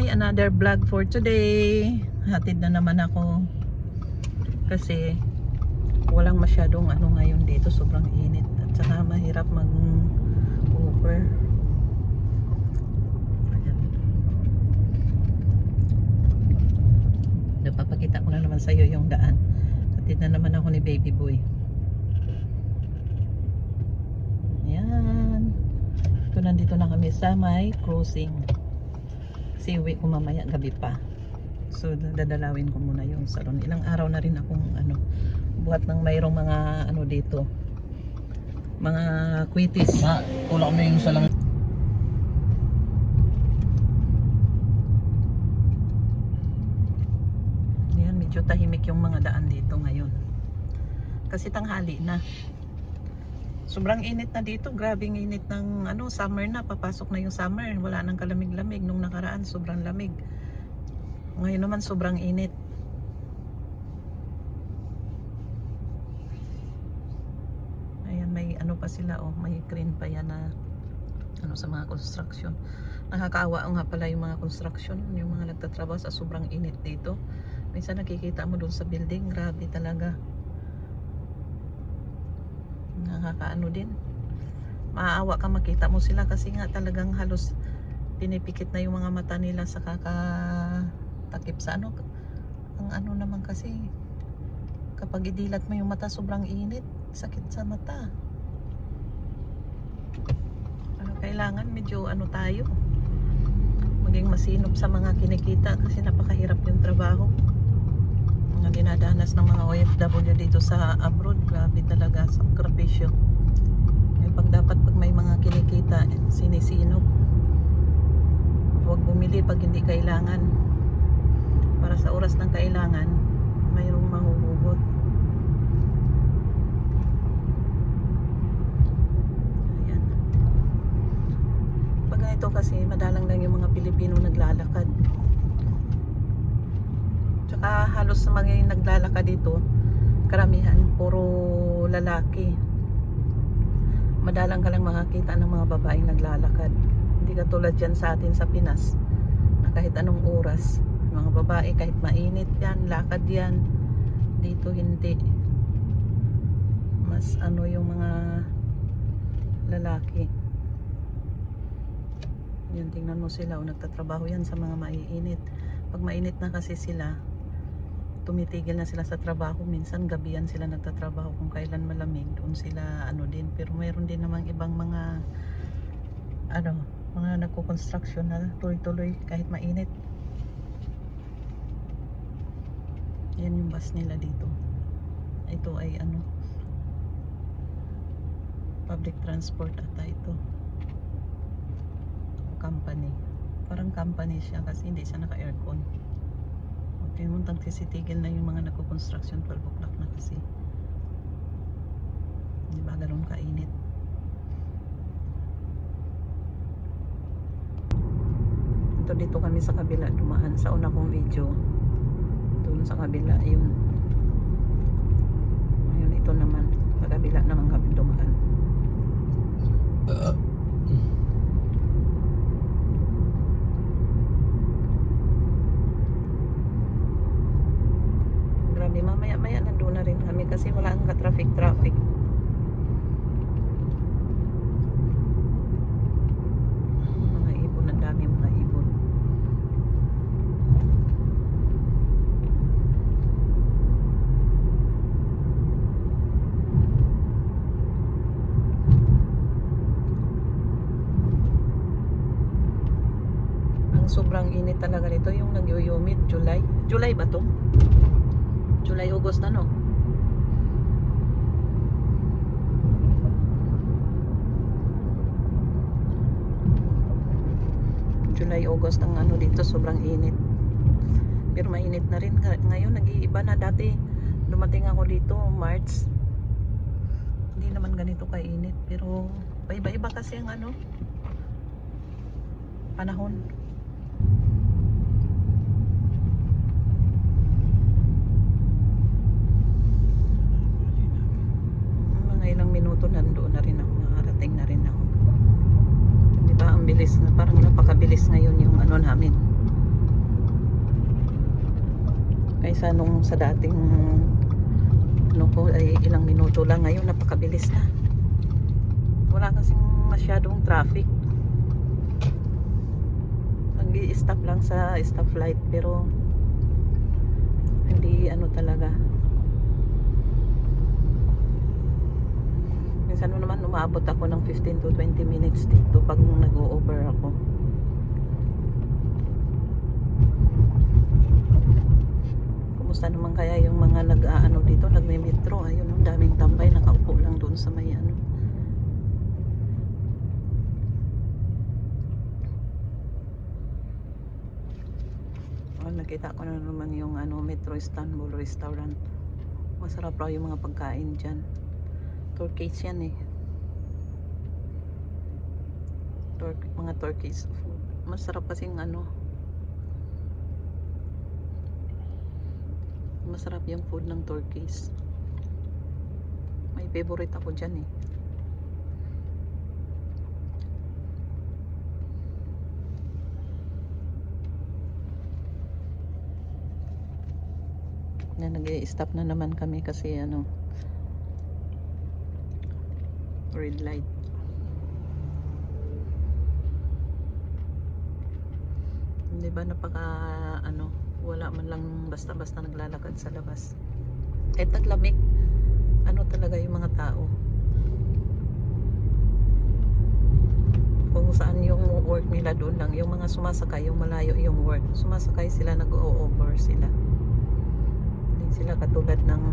Hi! Another vlog for today. Hatid na naman ako. Kasi walang masyadong ano ngayon dito. Sobrang init. At saka mahirap mag-Uber. Ayan. Napapakita ko na naman sa iyo yung daan. Hatid na naman ako ni baby boy. Ayan. Ito, nandito na kami sa may crossing. Kasi uwi ko mamaya gabi pa. So dadalawin ko muna yung salon. Ilang araw na rin akong buhat ng mayroong mga dito. Mga kwitis. Kulang mo yung salang. Ayan, medyo tahimik yung mga daan dito ngayon. Kasi tanghali na. Sobrang init na dito. Grabing init ng summer na. Papasok na yung summer. Wala nang kalamig-lamig. Nung nakaraan, sobrang lamig. Ngayon naman, sobrang init. Ayan, may pa sila. Oh, may crane pa yan na sa mga construction. Nakakaawa nga pala yung mga construction. Yung mga nagtatrabaho sa sobrang init dito. Minsan nakikita mo dun sa building. Grabe talaga. Nakakaano din, maaawa ka makita mo sila kasi nga talagang halos pinipikit na yung mga mata nila sa kakatakip sa ang naman kasi kapag idilat mo yung mata sobrang init, sakit sa mata. Kailangan medyo tayo maging masinop sa mga kinikita kasi napakahirap yung trabaho. Mga dinadanas ng mga OFW dito sa abroad, grabe talaga, sakripisyo. Dapat pag may mga kinikita, sinisinop. Huwag bumili pag hindi kailangan. Para sa oras ng kailangan, mayroong mahuhugot. Ayan. Pag ganito kasi, madalang lang yung mga Pilipino naglalakad. Tsaka halos mga naglalakad dito, karamihan puro lalaki. Madalang ka lang makakita ng mga babaeng naglalakad. Hindi katulad dyan sa atin sa Pinas na kahit anong oras, mga babae kahit mainit yan, lakad yan. Dito hindi. Mas yung mga lalaki. Yan, tingnan mo sila, nagtatrabaho yan sa mga maiinit. Pag mainit na kasi sila, tumitigil na sila sa trabaho. Minsan gabi yan sila nagtatrabaho, kung kailan malamig doon sila din. Pero mayroon din namang ibang mga mga nagko-construction na tuloy-tuloy kahit mainit. Yan yung bus nila dito. Ito ay public transport ata ito, company. Parang company siya kasi hindi siya naka-aircon. Pinuntang tisitigil na yung mga nagko-construction. 12 o'clock na kasi. Hindi ba ganoon kainit? Dito kami sa kabila dumaan sa una kong video. Doon sa kabila yun. Ayun, ito naman sa kabila naman kami dumaan. Mamaya nandun na rin kami kasi wala ang ka-traffic. Mga ibon, ang dami mga ibon. Ang sobrang init talaga nito yung nagyuyumid. July ba to? July, August July, August ang dito, sobrang init. Pero mainit na rin ngayon, nag-iiba na. Dati dumating ako dito March, hindi naman ganito kainit, pero iba-iba kasi ang panahon. Ilang minuto nandoon na rin ako, nakarating na rin ako. Di ba ang bilis na, parang napakabilis ngayon yung namin. Kaysa nung sa dating ano ko ay ilang minuto lang, ngayon napakabilis na. Wala kasing masyadong traffic. Nag-i-stop lang sa stoplight pero hindi ano talaga. Minsan naman umaabot ako ng 15 to 20 minutes dito pag nag-o-over ako. Kumusta naman kaya yung mga nag-aano dito, nagme-metro? Ayun, ang daming tambay, nakaupo lang doon sa may ano. Oh, nakita ko na naman yung ano, Metro Istanbul restaurant. Masarap raw yung mga pagkain dyan. Turkish yan eh. Mga Turkish food. Masarap kasing ano. Masarap yung food ng Turkish. May favorite ako dyan eh. Nag-i-stop na naman kami kasi ano, red light. Hindi ba napaka ano, wala man lang basta-basta naglalakad sa labas. Kahit naglamig, ano talaga yung mga tao. Kung saan yung work nila doon lang, yung mga sumasakay, yung malayo yung work, sumasakay sila, nag-o-over sila. Hindi sila katulad ng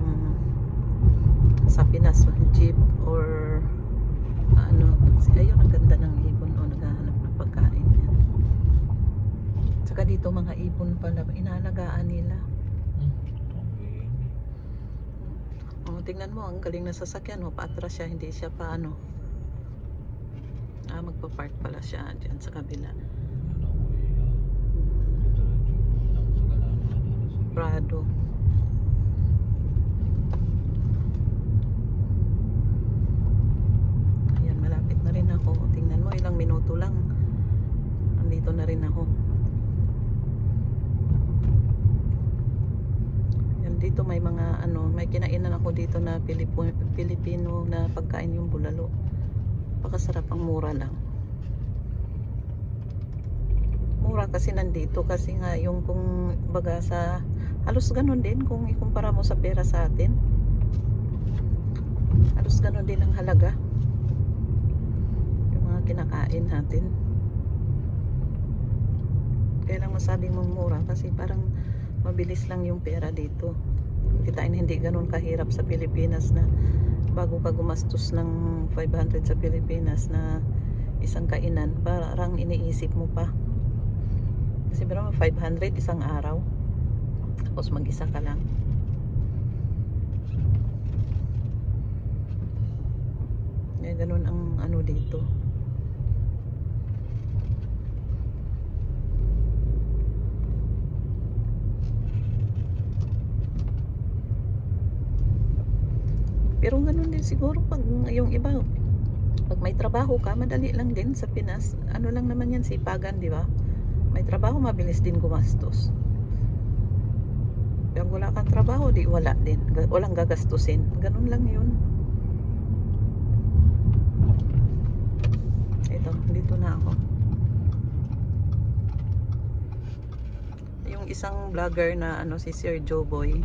sa Pinas, jeep or ano. Ayun, ang ganda ng ibon o naghahanap ng pagkain yan. Saka dito mga ibon pala, inaalagaan nila. O, tingnan mo, ang galing na sasakyan, o, paatras siya, hindi siya pa ano. Magpa-park pala siya dyan sa kabila. Prado. Ayan, malapit na rin ako. Tingnan mo, ilang minuto lang. Nandito na rin ako. Yan, dito may mga ano, may kinainan ako dito na Pilipino na pagkain, yung bulalo. Pakasarap, ang mura lang. Mura kasi nandito kasi nga yung kung baga sa halos ganun din kung ikumpara mo sa pera sa atin. Halos ganun din ang halaga. Yung mga kinakain natin. Kaya lang masabing mong mura kasi parang mabilis lang yung pera dito. Kitain hindi ganun kahirap sa Pilipinas na bago ka gumastos ng 500 sa Pilipinas na isang kainan, parang iniisip mo pa. Kasi pero 500 isang araw. Tapos mag-isa ka lang. Kaya ganun ang ano dito. Pero ganun din siguro pag yung iba, pag may trabaho ka, madali lang din sa Pinas. Ano lang naman yan, sipagan, di ba? May trabaho, mabilis din gumastos. Pero wala kang trabaho, di wala din. Walang gagastusin. Ganun lang yun. Ito, dito na ako. Yung isang vlogger na ano, si Sir Joe Boy.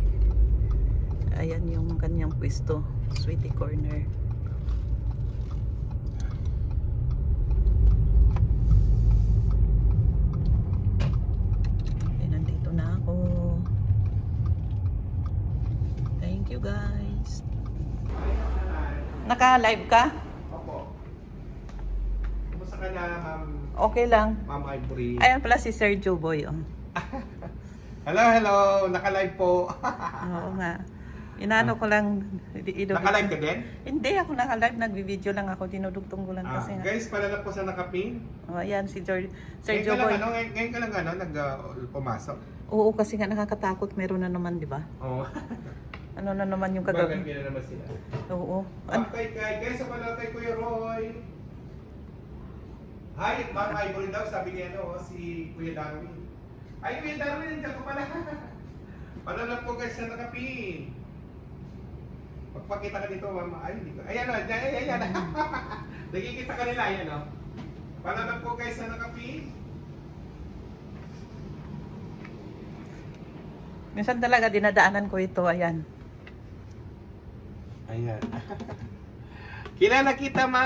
Ayan yung kanyang pwesto, Sweetie Corner. Okay, nandito na ako. Thank you guys. Naka-live ka? Opo. Kumusta ka na, Ma'am? Okay lang. Ma'am Ivory. Ayan pala si Sir Joe Boy. Oh. Hello, hello. Naka-live po. Oo nga. Inaano ko lang. Naka-live ka din? Hindi ako naka-live. Nagbi-video lang ako. Dinudugtong ko lang kasi nga. Guys, pala na po sa nakaping. Oh, ayan si Sir Ngayon Joe ka Boy. lang, ngayon ka lang pumasok. Oo, kasi nga nakakatakot. Meron na naman, di ba? Oo. Ano na naman yung Bagay kagabi? na naman sila. Oo. Guys, sa pala kay Kuya Roy. Hi, Ma'am Ivory daw. Sabi niya si Kuya Darwin. Ay, Kuya Darwin, nandiyan ko pala. Panalag po guys sa nakapin. Magpakita ka dito, mama. Ay, hindi ko. Ayan o, ayan. Nakikita ka nila, ayan o. Panalag po guys sa nakapin. Minsan talaga dinadaanan ko ito, ayan. Ayan. Kilala kita, ma.